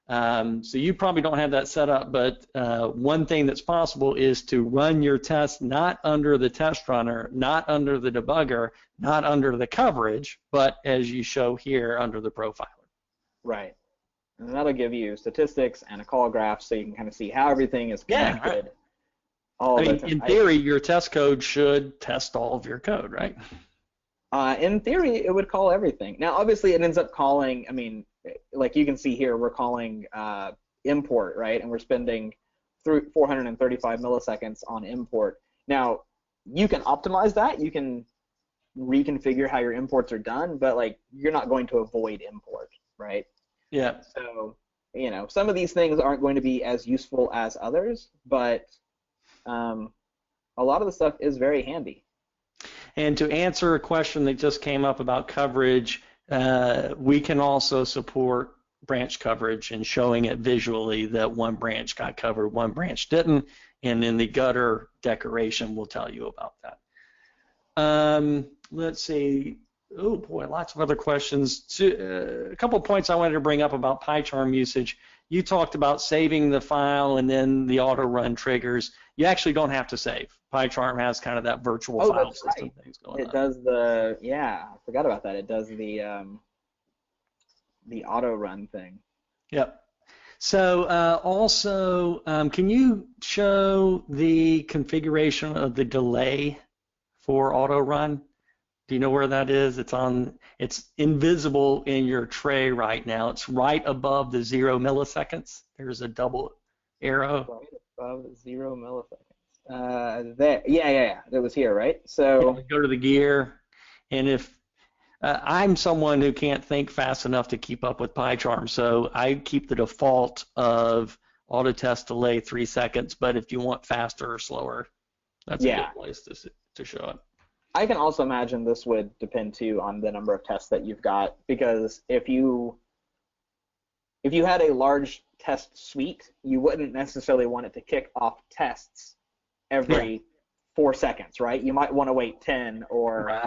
So you probably don't have that set up, but one thing that's possible is to run your test not under the test runner, not under the debugger, not under the coverage, but as you show here, under the profiler. Right. And that'll give you statistics and a call graph so you can kind of see how everything is connected. Yeah, I mean, in theory, your test code should test all of your code, right? In theory, it would call everything. Now, obviously, it ends up calling, I mean, like you can see here, we're calling import, right? And we're spending through 435 milliseconds on import. Now, you can optimize that. You can reconfigure how your imports are done, but like you're not going to avoid import, right? Yeah. So, you know, some of these things aren't going to be as useful as others, but a lot of the stuff is very handy. And to answer a question that just came up about coverage, we can also support branch coverage and showing it visually that one branch got covered, one branch didn't, and then the gutter decoration will tell you about that. Let's see. Oh boy, lots of other questions. A couple of points I wanted to bring up about PyCharm usage. You talked about saving the file and then the auto-run triggers. You actually don't have to save. PyCharm has kind of that virtual file system things going on. It does the, yeah, I forgot about that. It does the auto-run thing. Yep. So also, can you show the configuration of the delay for auto-run? Do you know where that is? It's invisible in your tray right now. It's right above the 0 milliseconds. There's a double arrow. Right above 0 milliseconds. There, yeah. It was here, right? So go to the gear, and if I'm someone who can't think fast enough to keep up with PyCharm, so I keep the default of auto test delay 3 seconds. But if you want faster or slower, that's a good place to show it. I can also imagine this would depend too on the number of tests that you've got, because if you had a large test suite, you wouldn't necessarily want it to kick off tests every 4 seconds, right? You might want to wait 10 or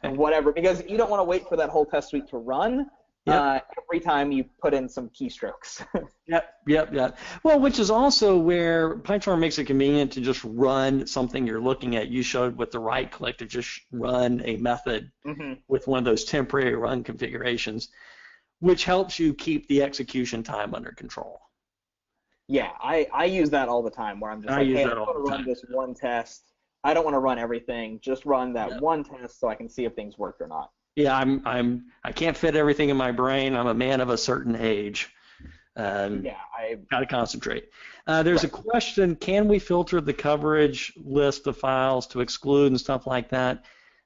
whatever, because you don't want to wait for that whole test suite to run every time you put in some keystrokes. Yep. Well, which is also where PyCharm makes it convenient to just run something you're looking at. You showed with the right click to just run a method with one of those temporary run configurations, which helps you keep the execution time under control. Yeah, I use that all the time, where I'm just like, hey, I want to run this one test. I don't want to run everything. Just run that one test so I can see if things work or not. Yeah, I can't fit everything in my brain. I'm a man of a certain age. I got to concentrate. There's a question: can we filter the coverage list of files to exclude and stuff like that?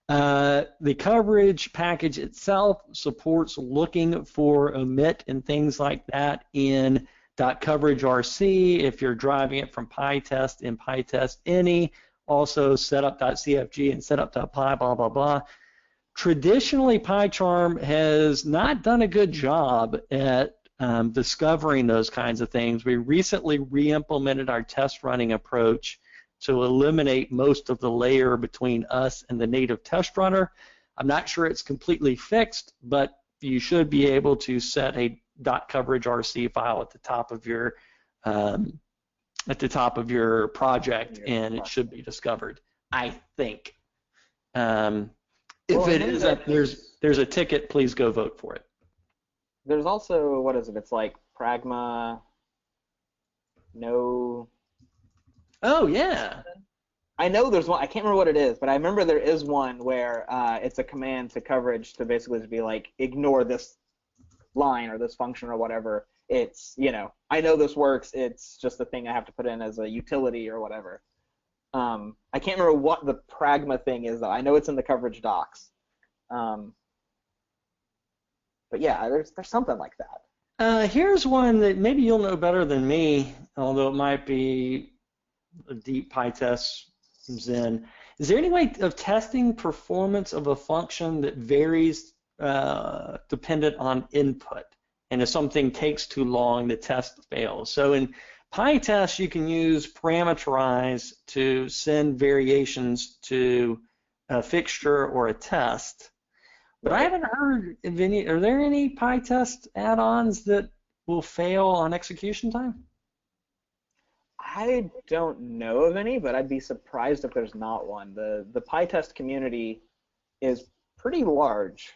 The coverage package itself supports looking for omit and things like that in .coverage.rc if you're driving it from PyTest in PyTest any. Also setup.cfg and setup.py, blah, blah, blah. Traditionally, PyCharm has not done a good job at discovering those kinds of things. We recently re-implemented our test running approach to eliminate most of the layer between us and the native test runner. I'm not sure it's completely fixed, but you should be able to set a .coverage.rc file at the top of your project, and it should be discovered, I think. If it isn't, there's a ticket. Please go vote for it. There's also, what is it? It's like pragma no. Oh yeah. I know there's one. I can't remember what it is, but I remember there is one where it's a command to coverage to basically just be like, ignore this line or this function or whatever. It's, you know, I know this works. It's just a thing I have to put in as a utility or whatever. I can't remember what the pragma thing is, though. I know it's in the coverage docs. But yeah, there's something like that. Here's one that maybe you'll know better than me, although it might be a deep PyTest Zen. Is there any way of testing performance of a function that varies dependent on input? And if something takes too long, the test fails. So in PyTest, you can use parameterize to send variations to a fixture or a test. But I haven't heard of any. Are there any PyTest add-ons that will fail on execution time? I don't know of any, but I'd be surprised if there's not one. The PyTest community is pretty large.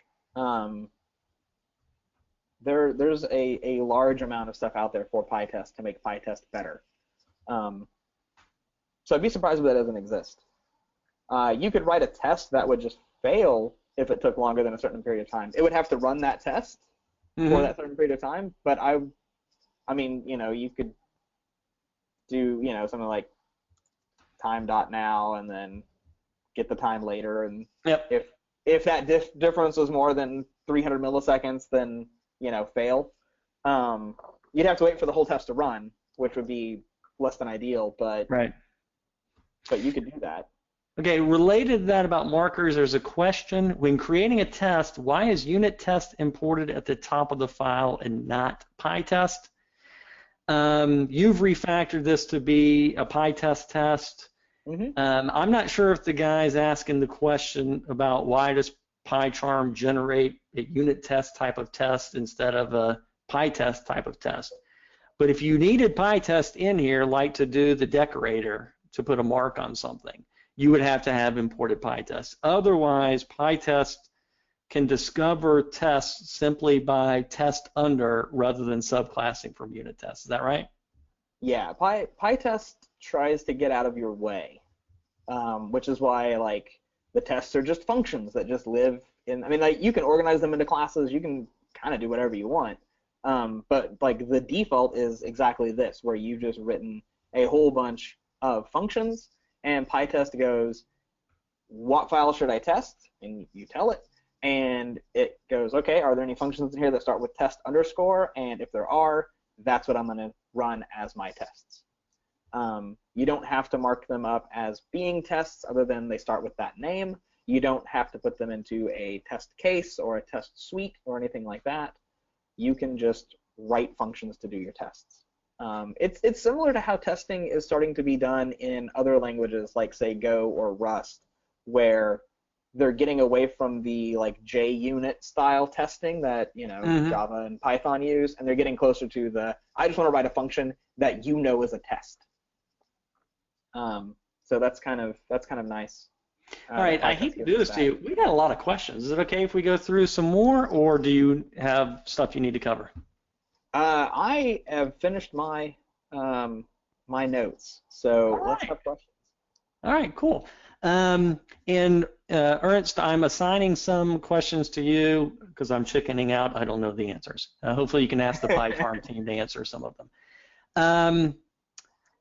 There's a large amount of stuff out there for PyTest to make PyTest better. So I'd be surprised if that doesn't exist. You could write a test that would just fail if it took longer than a certain period of time. It would have to run that test for that certain period of time, but I mean, you could do, something like time.now and then get the time later, and if that difference was more than 300 milliseconds, then, fail. You'd have to wait for the whole test to run, which would be less than ideal, but you could do that. Okay, related to that about markers, there's a question. When creating a test, why is unit test imported at the top of the file and not PyTest? You've refactored this to be a PyTest test. I'm not sure if the guy's asking the question about why does PyCharm generate a unit test type of test instead of a PyTest type of test. But if you needed PyTest in here, like to do the decorator to put a mark on something, you would have to have imported PyTest. Otherwise, PyTest can discover tests simply by test under rather than subclassing from unit tests. Is that right? Yeah, PyTest tries to get out of your way, which is why the tests are just functions that just live in. I mean, you can organize them into classes. You can kind of do whatever you want, but the default is exactly this, where you've just written a whole bunch of functions, and PyTest goes, what file should I test? And you tell it, and it goes, okay, are there any functions in here that start with test underscore? And if there are, that's what I'm going to run as my tests. You don't have to mark them up as being tests other than they start with that name. You don't have to put them into a test case or a test suite or anything like that. You can just write functions to do your tests. It's similar to how testing is starting to be done in other languages like, say, Go or Rust, where they're getting away from the JUnit style testing that Java and Python use, and they're getting closer to the I just want to write a function that is a test. So that's kind of nice. All right, I hate to do this to you. We got a lot of questions. Is it okay if we go through some more, or do you have stuff you need to cover? I have finished my my notes, so let's have questions. All right, cool. And Ernst, I'm assigning some questions to you because I'm chickening out. I don't know the answers. Hopefully you can ask the PyCharm team to answer some of them.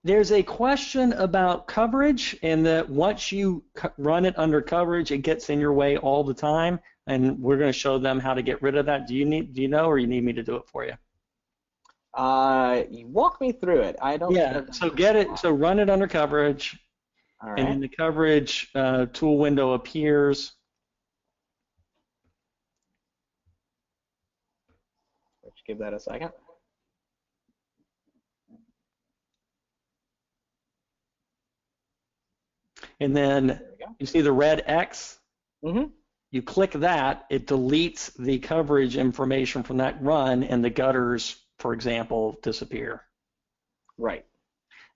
There's a question about coverage, and that once you run it under coverage, it gets in your way all the time, and we're going to show them how to get rid of that. Do you know, or you need me to do it for you? You walk me through it. I don't. Yeah. So run it under coverage. All right. And then the coverage tool window appears. Let's give that a second. And then you see the red X. Mm-hmm. You click that, it deletes the coverage information from that run, and the gutters, for example, disappear. Right.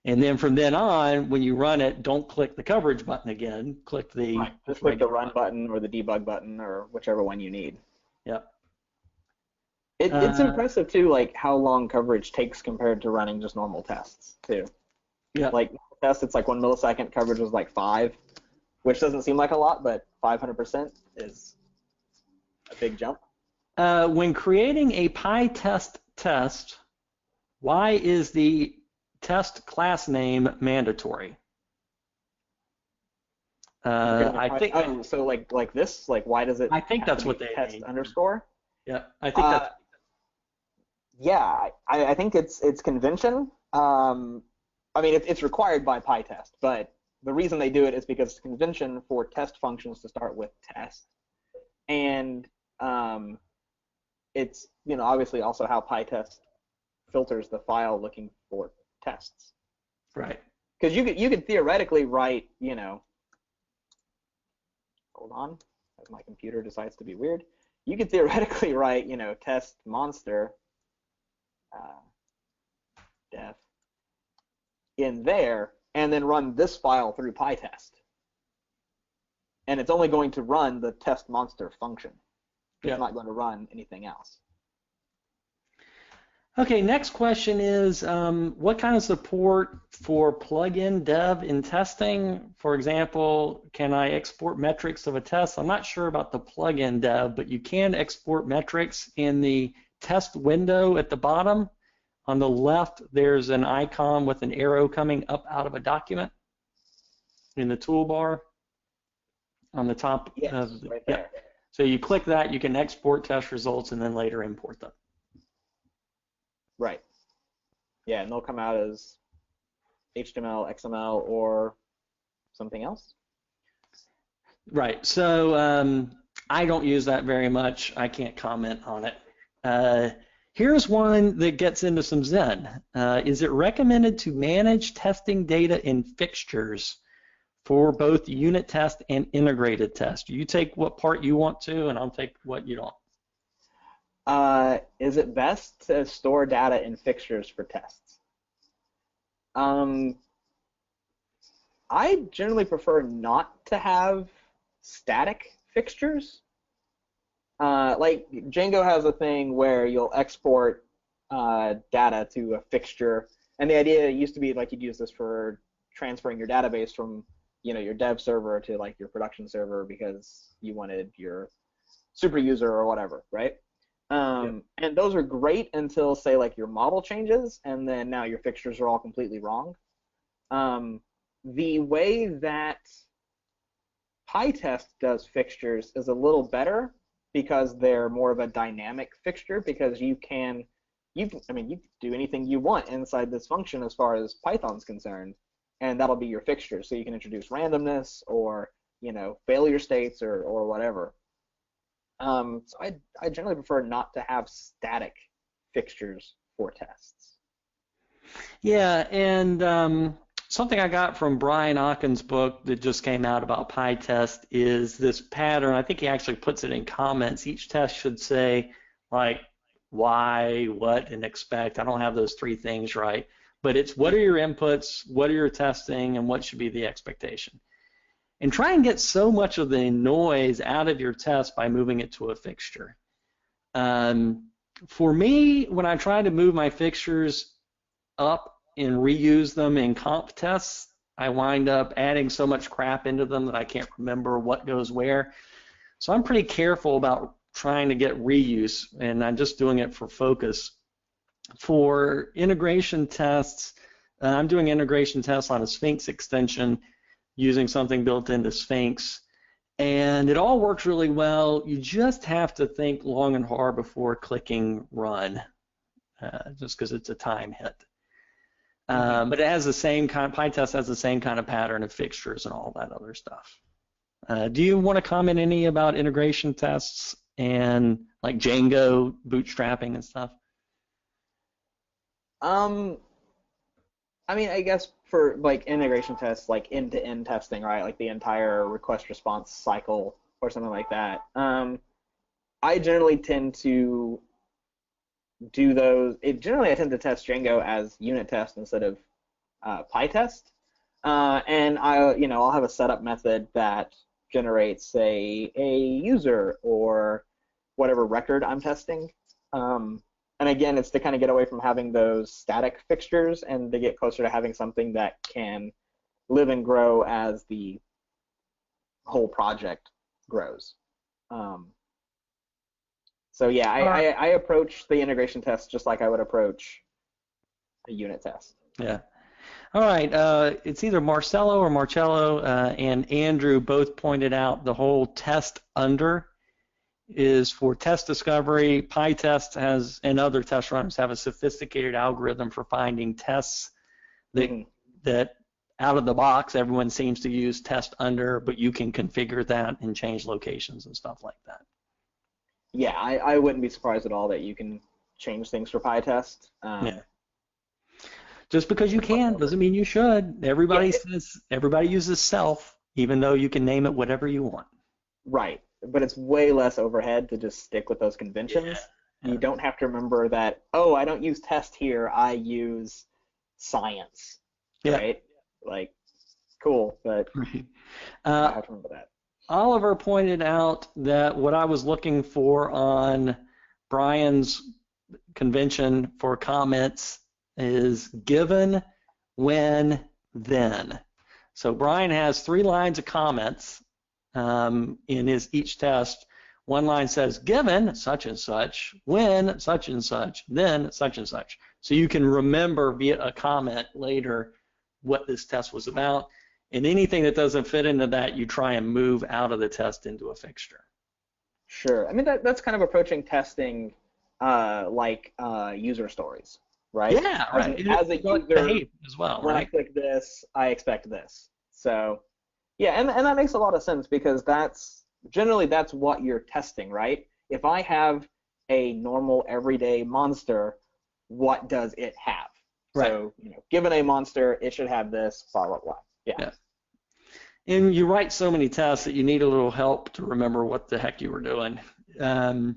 And then from then on, when you run it, don't click the coverage button again. Click the just click the run button or the debug button or whichever one you need. Yep. It's impressive too, how long coverage takes compared to running just normal tests too. Yeah. Test, it's 1 millisecond. Coverage was 5, which doesn't seem like a lot, but 500% is a big jump. When creating a PyTest test, why is the test class name mandatory? I think. Oh, so like this, why does it? I think that's what they test mean. Underscore. Yeah, I think that's. Yeah, I think it's convention. I mean, it's required by PyTest, but the reason they do it is because it's convention for test functions to start with test, and it's obviously also how PyTest filters the file looking for tests. Right. Because you could theoretically write, hold on, as my computer decides to be weird. You could theoretically write, test monster def in there, and then run this file through PyTest. And it's only going to run the test monster function. It's not going to run anything else. Okay, next question is, what kind of support for plugin dev in testing? For example, can I export metrics of a test? I'm not sure about the plugin dev, but you can export metrics in the test window at the bottom. On the left, there's an icon with an arrow coming up out of a document in the toolbar on the top. Yes, right there. Yeah. So you click that, you can export test results and then later import them. Right. Yeah, and they'll come out as HTML, XML, or something else. Right. So I don't use that very much. I can't comment on it. Here's one that gets into some Zen. Is it recommended to manage testing data in fixtures for both unit test and integrated test? You take what part you want to, and I'll take what you don't. Is it best to store data in fixtures for tests? I generally prefer not to have static fixtures. Like Django has a thing where you'll export data to a fixture, and the idea used to be like you'd use this for transferring your database from your dev server to like your production server because you wanted your super user or whatever, right? And those are great until, say, like your model changes, and then now your fixtures are all completely wrong. The way that PyTest does fixtures is a little better because they're more of a dynamic fixture, because you can do anything you want inside this function as far as Python's concerned, and that'll be your fixture. So you can introduce randomness or failure states or whatever. So I generally prefer not to have static fixtures for tests. Yeah, and something I got from Brian Ocken's book that just came out about PyTest is this pattern. I think he actually puts it in comments. Each test should say, like, why, what, and expect. I don't have those three things right. But it's what are your inputs, what are your testing, and what should be the expectation. And try and get so much of the noise out of your test by moving it to a fixture. For me, when I try to move my fixtures up and reuse them in conf tests, I wind up adding so much crap into them that I can't remember what goes where. So I'm pretty careful about trying to get reuse, and I'm just doing it for focus. For integration tests, I'm doing integration tests on a Sphinx extension using something built into Sphinx, and it all works really well. You just have to think long and hard before clicking run, just because it's a time hit. But it has the same kind. PyTest has the same kind of pattern of fixtures and all that other stuff. Do you want to comment any about integration tests and like Django bootstrapping and stuff? I guess for like integration tests, like end-to-end testing, right? Like the entire request response cycle or something like that. I generally tend to do those. Generally, I tend to test Django as unit test instead of PyTest. And I'll have a setup method that generates, say, a user or whatever record I'm testing. And again, it's to kind of get away from having those static fixtures and to get closer to having something that can live and grow as the whole project grows. So yeah, I approach the integration test just like I would approach a unit test. Yeah. All right. It's either Marcello or Marcello and Andrew both pointed out the whole test under is for test discovery. PyTest has, and other test runners have a sophisticated algorithm for finding tests that out of the box everyone seems to use test under, but you can configure that and change locations and stuff like that. Yeah, I wouldn't be surprised at all that you can change things for PyTest. Yeah. Just because you can doesn't mean you should. Everybody uses self, even though you can name it whatever you want. Right. But it's way less overhead to just stick with those conventions. Yeah. You don't have to remember that, oh, I don't use test here, I use science. Yeah. Right? Like, cool, but I have to remember that. Oliver pointed out that what I was looking for on Brian's convention for comments is given, when, then. So Brian has 3 lines of comments in each test. One line says given such and such, when such and such, then such and such. So you can remember via a comment later what this test was about. And anything that doesn't fit into that, you try and move out of the test into a fixture. Sure. I mean, that's kind of approaching testing like user stories, right? Yeah, right. As a user, as well, when I click this, I expect this. So, yeah, and that makes a lot of sense because generally that's what you're testing, right? If I have a normal everyday monster, what does it have? Right. So, given a monster, it should have this, blah, blah, blah. Yeah. And you write so many tests that you need a little help to remember what the heck you were doing. Anatoly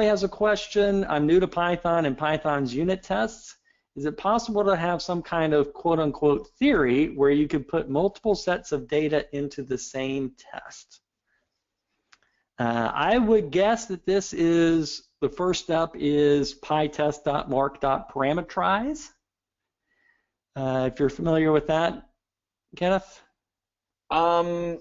has a question. I'm new to Python and Python's unit tests. Is it possible to have some kind of quote-unquote theory where you could put multiple sets of data into the same test? I would guess that this is, the first step is pytest.mark.parameterize. If you're familiar with that, Kenneth? I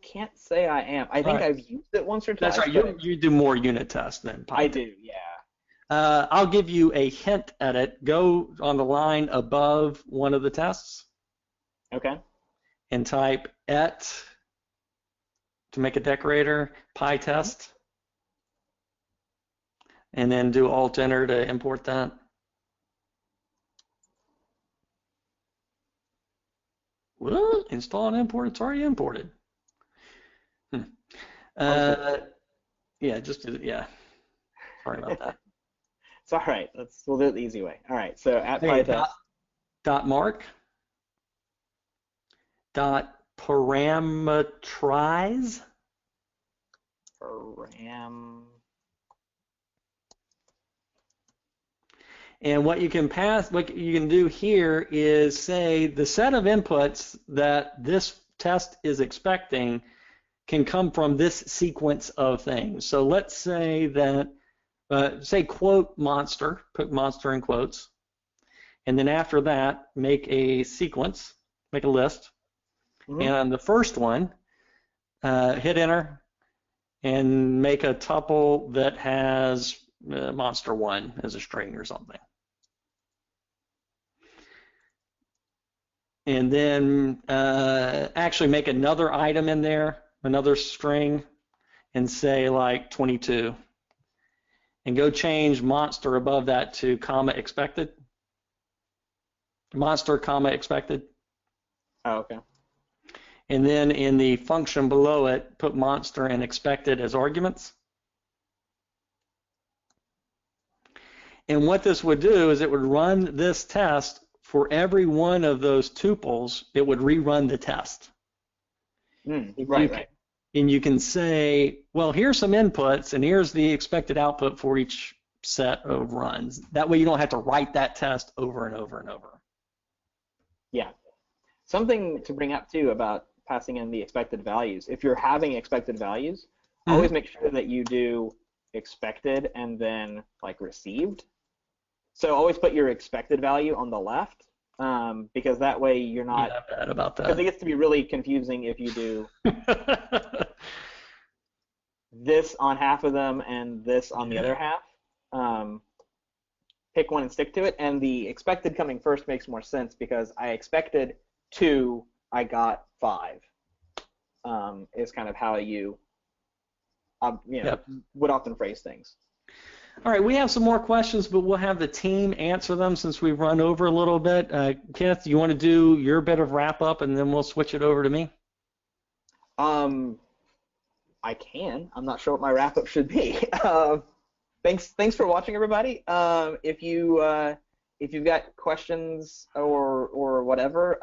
can't say I am. I think I've used it once or twice. That's right. You do more unit tests than PyTest. I do, yeah. I'll give you a hint at it. Go on the line above one of the tests. Okay. And type et to make a decorator, PyTest. And then do Alt-Enter to import that. Well, install and import, it's already imported. Yeah, just do it, yeah. Sorry about that. It's all right. We'll do it the easy way. All right, so at PyTest. .mark .parameterize. And what you can do here is say the set of inputs that this test is expecting can come from this sequence of things. So let's say that, say quote monster, put monster in quotes, and then after that make a sequence, make a list. Mm-hmm. And on the first one, hit enter and make a tuple that has monster1 as a string or something. And then actually make another item in there, another string, and say like 22. And go change monster above that to comma expected. Monster, comma expected. Oh, okay. And then in the function below it, put monster and expected as arguments. And what this would do is it would run this test for every one of those tuples. It would rerun the test. Right. And you can say, well, here's some inputs, and here's the expected output for each set of runs. That way you don't have to write that test over and over and over. Yeah. Something to bring up, too, about passing in the expected values. If you're having expected values, always make sure that you do expected and then, like, received. So always put your expected value on the left, because that way you're not... Yeah, bad about that. Because it gets to be really confusing if you do this on half of them and this on the other half. Pick one and stick to it, and the expected coming first makes more sense because I expected 2, I got 5. Is kind of how you would often phrase things. All right, we have some more questions, but we'll have the team answer them since we've run over a little bit. Kenneth, do you want to do your bit of wrap up, and then we'll switch it over to me? I can. I'm not sure what my wrap up should be. Thanks for watching, everybody. If you've got questions or whatever,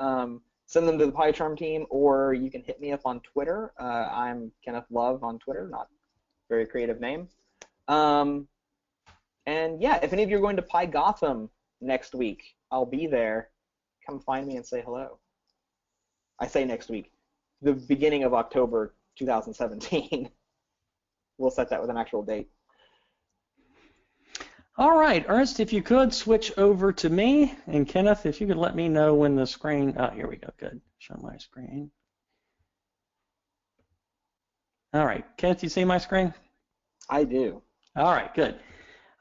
send them to the PyCharm team, or you can hit me up on Twitter. I'm Kenneth Love on Twitter, not a very creative name. And yeah, if any of you are going to PyGotham next week, I'll be there. Come find me and say hello. I say next week, the beginning of October 2017. We'll set that with an actual date. All right, Ernst, if you could switch over to me, and Kenneth, if you could let me know when the screen, oh, here we go, good, show my screen. All right, Kenneth, you see my screen? I do. All right, good.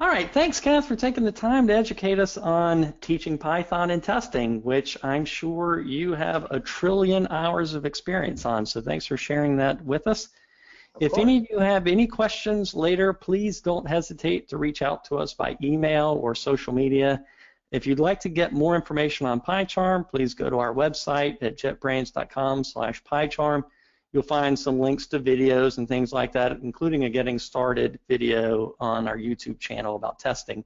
All right, thanks, Kenneth, for taking the time to educate us on teaching Python and testing, which I'm sure you have a trillion hours of experience on, so thanks for sharing that with us. If any of you have any questions later, please don't hesitate to reach out to us by email or social media. If you'd like to get more information on PyCharm, please go to our website at jetbrains.com/PyCharm. You'll find some links to videos and things like that, including a getting started video on our YouTube channel about testing.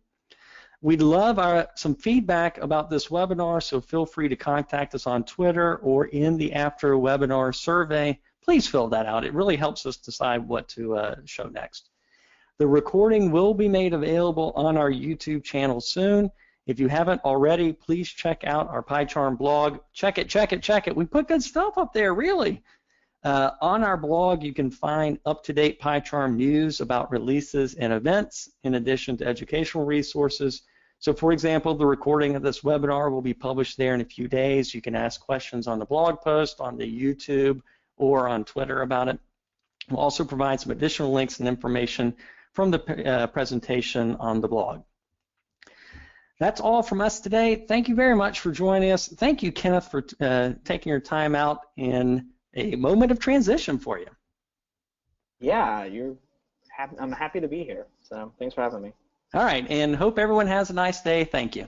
We'd love some feedback about this webinar, so feel free to contact us on Twitter or in the after webinar survey. Please fill that out. It really helps us decide what to show next. The recording will be made available on our YouTube channel soon. If you haven't already, please check out our PyCharm blog. Check it, check it, check it. We put good stuff up there, really. On our blog, you can find up-to-date PyCharm news about releases and events, in addition to educational resources. So, for example, the recording of this webinar will be published there in a few days. You can ask questions on the blog post, on the YouTube, or on Twitter about it. We'll also provide some additional links and information from the presentation on the blog. That's all from us today. Thank you very much for joining us. Thank you, Kenneth, for taking your time out in a moment of transition for you. Yeah, I'm happy to be here. So thanks for having me. All right, and hope everyone has a nice day. Thank you.